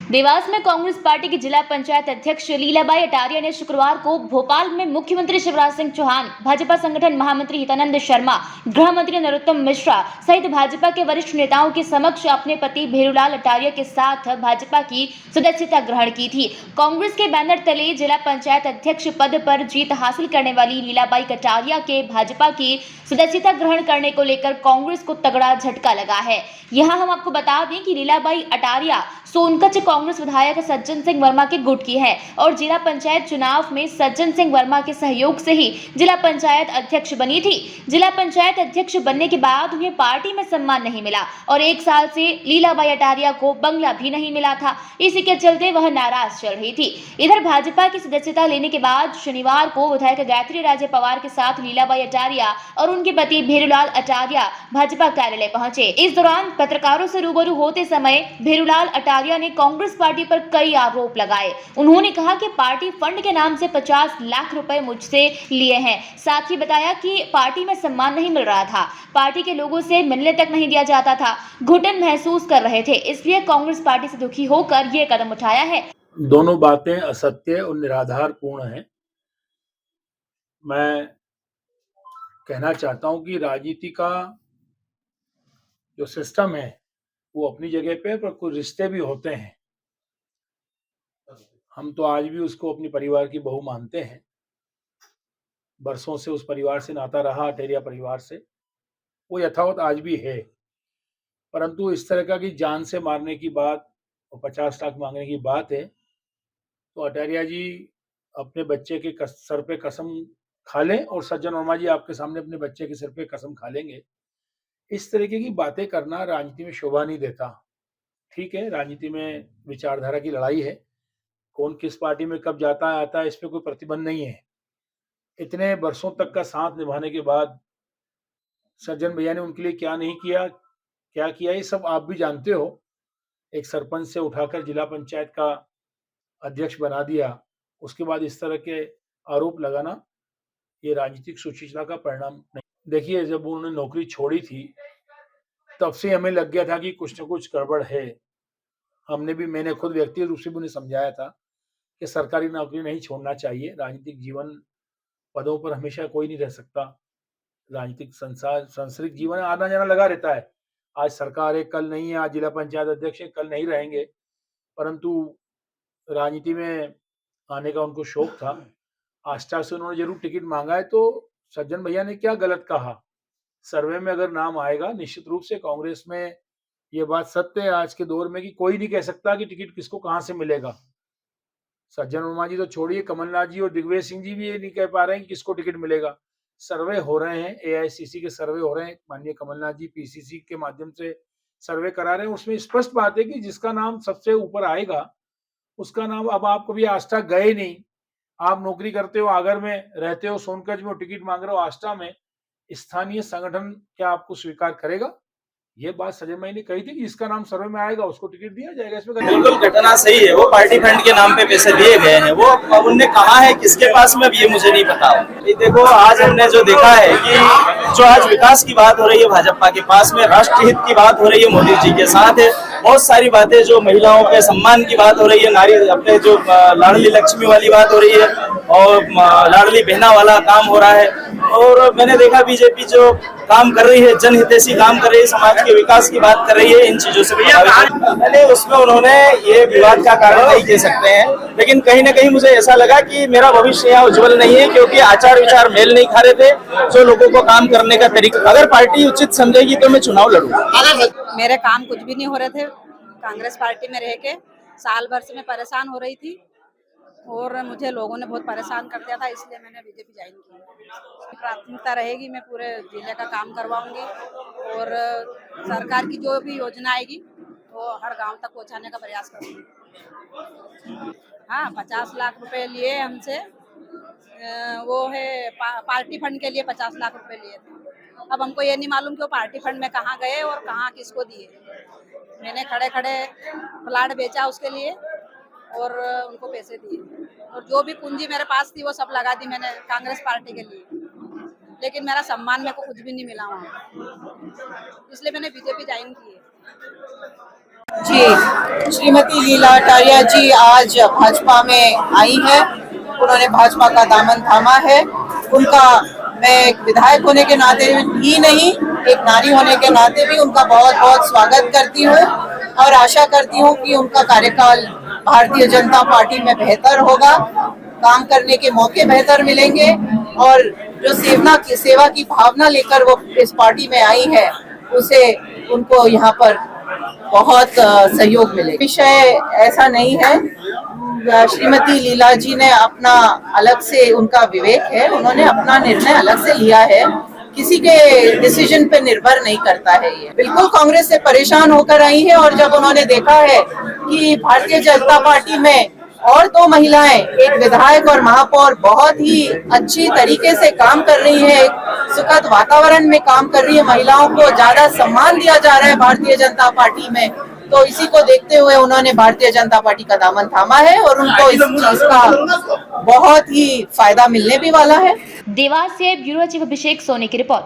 देवास में कांग्रेस पार्टी की जिला पंचायत अध्यक्ष लीलाबाई अटारिया ने शुक्रवार को भोपाल में मुख्यमंत्री शिवराज सिंह चौहान, भाजपा संगठन महामंत्री हितानंद शर्मा, गृह मंत्री नरोत्तम मिश्रा सहित भाजपा के वरिष्ठ नेताओं के समक्ष अपने पति भेरूलाल अटारिया के साथ भाजपा की सदस्यता ग्रहण की थी। कांग्रेस के बैनर तले जिला पंचायत अध्यक्ष पद पर जीत हासिल करने वाली लीलाबाई कटारिया के भाजपा की सदस्यता ग्रहण करने को लेकर कांग्रेस को तगड़ा झटका लगा है। यहाँ हम आपको बता दें कि लीलाबाई अटारिया सोनकच्छ कांग्रेस विधायक सज्जन सिंह वर्मा के गुट की है और जिला पंचायत चुनाव में सज्जन सिंह वर्मा के सहयोग से ही जिला पंचायत अध्यक्ष बनी थी। जिला पंचायत अध्यक्ष बनने के बाद उन्हें पार्टी में सम्मान नहीं मिला और 1 साल से लीलाबाई अटारिया को बंगला भी नहीं मिला था। इसी के चलते वह नाराज चल रही थी। इधर भाजपा की सदस्यता लेने के बाद शनिवार को विधायक गायत्री राजे पवार के साथ लीलाबाई अटारिया और उनके पति भेरूलाल अटारिया भाजपा कार्यालय पहुंचे। इस दौरान पत्रकारों से रूबरू होते समय भेरूलाल अटारिया ने कांग्रेस पार्टी पर कई आरोप लगाए। उन्होंने कहा कि पार्टी फंड के नाम से 50 लाख रुपए मुझसे लिए हैं। साथ ही बताया कि पार्टी में सम्मान नहीं मिल रहा था, पार्टी के लोगों से मिलने तक नहीं दिया जाता था, घुटन महसूस कर रहे थे, इसलिए कांग्रेस पार्टी से दुखी होकर ये कदम उठाया है। दोनों बातें असत्य और निराधारपूर्ण हैं। मैं कहना चाहता हूं कि राजनीति का जो सिस्टम है वो अपनी जगह पे, पर कुछ रिश्ते भी होते हैं। हम तो आज भी उसको अपनी परिवार की बहू मानते हैं। बरसों से उस परिवार से नाता रहा, अटेरिया परिवार से, वो यथावत आज भी है। परंतु इस तरह का कि जान से मारने की बात और 50 लाख मांगने की बात है, तो अटारिया जी अपने बच्चे के सर पे कसम खा लें और सज्जन वर्मा जी आपके सामने अपने बच्चे के सिर पे कसम खा लेंगे। इस तरीके की बातें करना राजनीति में शोभा नहीं देता। ठीक है, राजनीति में विचारधारा की लड़ाई है, कौन किस पार्टी में कब जाता है आता है, इस पे कोई प्रतिबंध नहीं है। इतने वर्षों तक का साथ निभाने के बाद सज्जन भैया ने उनके लिए क्या नहीं किया, क्या किया, ये सब आप भी जानते हो। एक सरपंच से उठाकर जिला पंचायत का अध्यक्ष बना दिया, उसके बाद इस तरह के आरोप लगाना ये राजनीतिक सुशिक्षता का परिणाम नहीं। देखिए, जब उन्होंने नौकरी छोड़ी थी तब से हमें लग गया था कि कुछ न कुछ गड़बड़ है। मैंने खुद व्यक्तिगत रूप से भी उन्हें समझाया था कि सरकारी नौकरी नहीं छोड़ना चाहिए। राजनीतिक जीवन पदों पर हमेशा कोई नहीं रह सकता। राजनीतिक संसार सांसारिक जीवन आना जाना लगा रहता है। आज सरकार है, कल नहीं है, आज जिला पंचायत अध्यक्ष है, कल नहीं रहेंगे। परंतु राजनीति में आने का उनको शौक था। आस्था से उन्होंने जरूर टिकट मांगा है। तो सज्जन भैया ने क्या गलत कहा? सर्वे में अगर नाम आएगा, निश्चित रूप से कांग्रेस में ये बात सत्य है आज के दौर में कि कोई नहीं कह सकता कि टिकट किसको कहां से मिलेगा। सज्जन वर्मा जी तो छोड़िए, कमलनाथ जी और दिग्विजय सिंह जी भी ये नहीं कह पा रहे हैं कि किसको टिकट मिलेगा। सर्वे हो रहे हैं, एआईसीसी के सर्वे हो रहे हैं, माननीय कमलनाथ जी पीसीसी के माध्यम से सर्वे करा रहे हैं। उसमें स्पष्ट बात है कि जिसका नाम सबसे ऊपर आएगा उसका नाम। अब आप कभी आस्था गए नहीं, आप नौकरी करते हो, आगर में रहते हो, सोनकच्छ में टिकट मांग रहे हो आस्था में, स्थानीय संगठन क्या आपको स्वीकार करेगा? ये बात सजय भाई ने कही थी कि जिसका नाम सर्वे में आएगा उसको टिकट दिया जाएगा। इसमें बिल्कुल घटना सही है। वो पार्टी फंड के नाम पे पैसे दिए गए हैं। वो उनने कहा है किसके पास में, ये मुझे नहीं पता। ये देखो, आज हमने जो देखा है कि जो आज विकास की बात हो रही है भाजपा के पास में, राष्ट्र हित की बात हो रही है मोदी जी के साथ है, बहुत सारी बातें जो महिलाओं के सम्मान की बात हो रही है, नारी अपने जो लाडली लक्ष्मी वाली बात हो रही है और लाडली बहना वाला काम हो रहा है। और मैंने देखा बीजेपी जो काम कर रही है, जनहितैषी काम कर रही है, समाज के विकास की बात कर रही है, इन चीजों से पहले उसमें उन्होंने ये विवाद का कारण नहीं कह सकते हैं। लेकिन कहीं ना कहीं मुझे ऐसा लगा कि मेरा भविष्य यहाँ उज्जवल नहीं है, क्योंकि आचार विचार मेल नहीं खा रहे थे जो लोगों को काम करने का तरीका। अगर पार्टी उचित समझेगी तो मैं चुनाव लड़ूंगा। मेरे काम कुछ भी नहीं हो रहे थे। कांग्रेस पार्टी में रह के साल भर से मैं परेशान हो रही थी और मुझे लोगों ने बहुत परेशान कर दिया था, इसलिए मैंने बीजेपी ज्वाइन की। प्राथमिकता रहेगी, मैं पूरे जिले का काम करवाऊंगी और सरकार की जो भी योजना आएगी वो हर गांव तक पहुंचाने का प्रयास करूंगी। हाँ, 50 लाख रुपए लिए हमसे, वो है पार्टी फंड के लिए 50 लाख रुपए लिए थे। अब हमको ये नहीं मालूम कि वो पार्टी फंड में कहाँ गए और कहाँ किसको दिए। मैंने खड़े खड़े प्लाट बेचा उसके लिए और उनको पैसे दिए, और जो भी पूंजी मेरे पास थी वो सब लगा दी मैंने कांग्रेस पार्टी के लिए। लेकिन मेरा सम्मान मेरे को कुछ भी नहीं मिला वहाँ, इसलिए मैंने बीजेपी ज्वाइन की है। जी, श्रीमती लीला अटारिया जी आज भाजपा में आई है। उन्होंने भाजपा का दामन थामा है। उनका मैं एक विधायक होने के नाते ही नहीं, एक नारी होने के नाते भी उनका बहुत बहुत स्वागत करती हूँ और आशा करती हूँ कि उनका कार्यकाल भारतीय जनता पार्टी में बेहतर होगा, काम करने के मौके बेहतर मिलेंगे और जो सेवा की भावना लेकर वो इस पार्टी में आई है, उसे उनको यहाँ पर बहुत सहयोग मिले। विषय ऐसा नहीं है, श्रीमती लीला जी ने अपना अलग से, उनका विवेक है, उन्होंने अपना निर्णय अलग से लिया है, किसी के डिसीजन पे निर्भर नहीं करता है। ये बिल्कुल कांग्रेस से परेशान होकर आई है और जब उन्होंने देखा है कि भारतीय जनता पार्टी में और दो महिलाएं, एक विधायक और महापौर, बहुत ही अच्छी तरीके से काम कर रही है, एक सुखद वातावरण में काम कर रही है, महिलाओं को ज्यादा सम्मान दिया जा रहा है भारतीय जनता पार्टी में, तो इसी को देखते हुए उन्होंने भारतीय जनता पार्टी का दामन थामा है और उनको इस चीज का बहुत ही फायदा मिलने भी वाला है। देवास से ब्यूरो चीफ अभिषेक सोनी की रिपोर्ट।